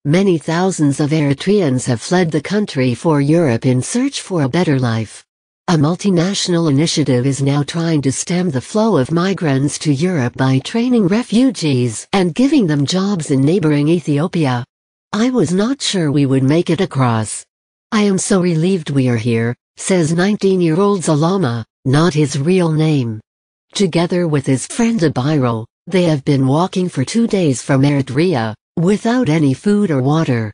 Many thousands of Eritreans have fled the country for Europe in search for a better life. A multinational initiative is now trying to stem the flow of migrants to Europe by training refugees and giving them jobs in neighboring Ethiopia. I was not sure we would make it across. I am so relieved we are here, says 19-year-old Zalama, not his real name. Together with his friend Abiro, they have been walking for 2 days from Eritrea, without any food or water.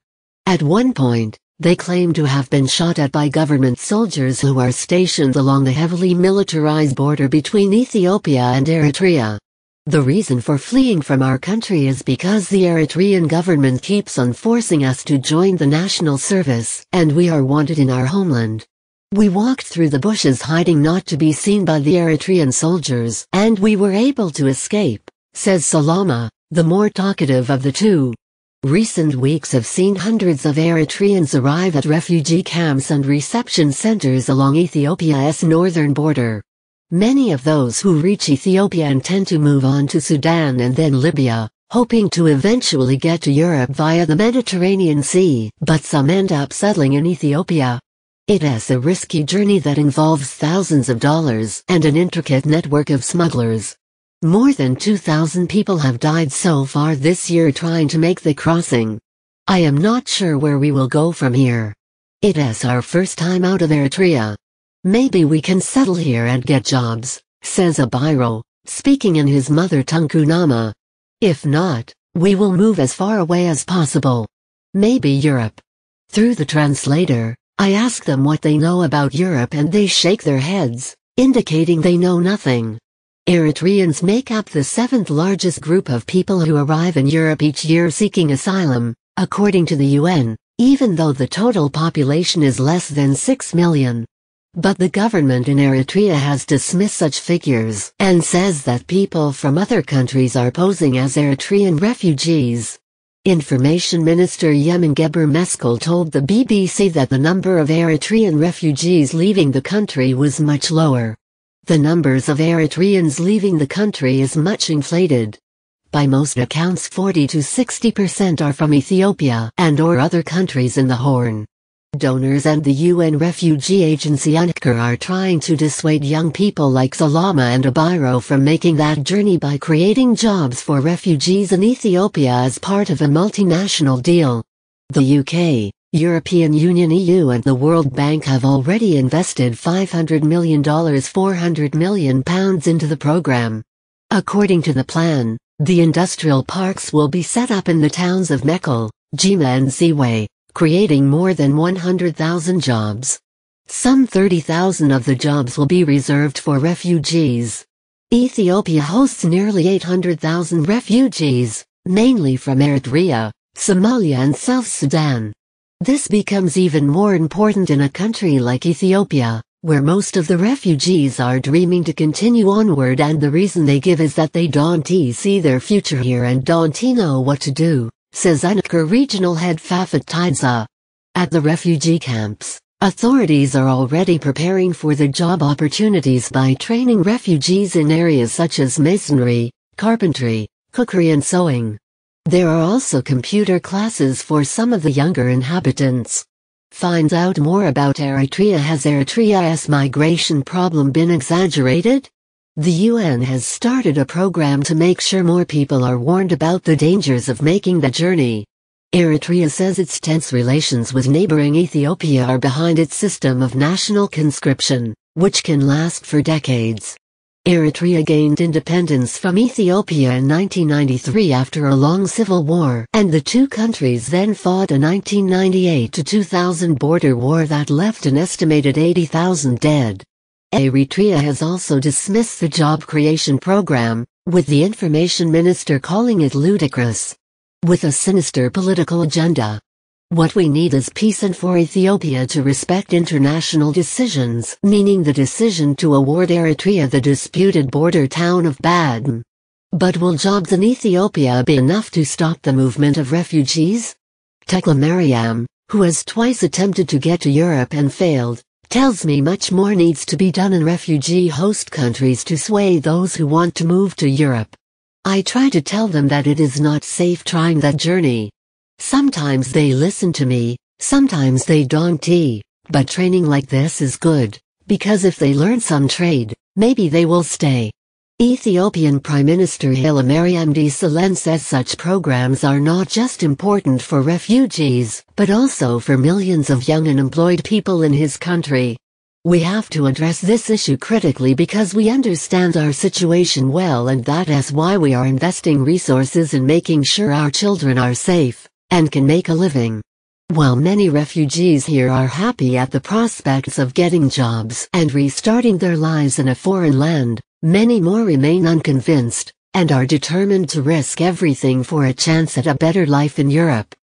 At one point, they claim to have been shot at by government soldiers who are stationed along the heavily militarized border between Ethiopia and Eritrea. The reason for fleeing from our country is because the Eritrean government keeps on forcing us to join the national service, and we are wanted in our homeland. We walked through the bushes hiding not to be seen by the Eritrean soldiers, and we were able to escape, says Salama, the more talkative of the two. Recent weeks have seen hundreds of Eritreans arrive at refugee camps and reception centers along Ethiopia's northern border. Many of those who reach Ethiopia intend to move on to Sudan and then Libya, hoping to eventually get to Europe via the Mediterranean Sea, but some end up settling in Ethiopia. It is a risky journey that involves thousands of dollars and an intricate network of smugglers. More than 2,000 people have died so far this year trying to make the crossing. I am not sure where we will go from here. It is our first time out of Eritrea. Maybe we can settle here and get jobs, says Abiro, speaking in his mother tongue Kunama. If not, we will move as far away as possible. Maybe Europe. Through the translator, I ask them what they know about Europe and they shake their heads, indicating they know nothing. Eritreans make up the 7th largest group of people who arrive in Europe each year seeking asylum, according to the UN, even though the total population is less than 6 million. But the government in Eritrea has dismissed such figures and says that people from other countries are posing as Eritrean refugees. Information Minister Yemen Geber Meskel told the BBC that the number of Eritrean refugees leaving the country was much lower. The numbers of Eritreans leaving the country is much inflated. By most accounts 40 to 60% are from Ethiopia and/or other countries in the Horn. Donors and the UN Refugee Agency UNHCR are trying to dissuade young people like Salama and Abiro from making that journey by creating jobs for refugees in Ethiopia as part of a multinational deal. The UK, European Union (EU) and the World Bank have already invested $500 million £400 million into the program. According to the plan, the industrial parks will be set up in the towns of Mekelle, Jimma and Ziwe, creating more than 100,000 jobs. Some 30,000 of the jobs will be reserved for refugees. Ethiopia hosts nearly 800,000 refugees, mainly from Eritrea, Somalia and South Sudan. This becomes even more important in a country like Ethiopia, where most of the refugees are dreaming to continue onward, and the reason they give is that they don't see their future here and don't know what to do, says UNHCR Regional Head Fafat Tidza. At the refugee camps, authorities are already preparing for the job opportunities by training refugees in areas such as masonry, carpentry, cookery and sewing. There are also computer classes for some of the younger inhabitants. Find out more about Eritrea. Has Eritrea's migration problem been exaggerated? The UN has started a program to make sure more people are warned about the dangers of making the journey. Eritrea says its tense relations with neighboring Ethiopia are behind its system of national conscription, which can last for decades. Eritrea gained independence from Ethiopia in 1993 after a long civil war, and the two countries then fought a 1998 to 2000 border war that left an estimated 80,000 dead. Eritrea has also dismissed the job creation program, with the information minister calling it ludicrous. With a sinister political agenda. What we need is peace and for Ethiopia to respect international decisions, meaning the decision to award Eritrea the disputed border town of Badme. But will jobs in Ethiopia be enough to stop the movement of refugees? Tekla Mariam, who has twice attempted to get to Europe and failed, tells me much more needs to be done in refugee host countries to sway those who want to move to Europe. I try to tell them that it is not safe trying that journey. Sometimes they listen to me, sometimes they don't. But training like this is good, because if they learn some trade, maybe they will stay. Ethiopian Prime Minister Haile Mariam Desalegn says such programs are not just important for refugees, but also for millions of young unemployed people in his country. We have to address this issue critically because we understand our situation well, and that is why we are investing resources in making sure our children are safe and can make a living. While many refugees here are happy at the prospects of getting jobs and restarting their lives in a foreign land, many more remain unconvinced and are determined to risk everything for a chance at a better life in Europe.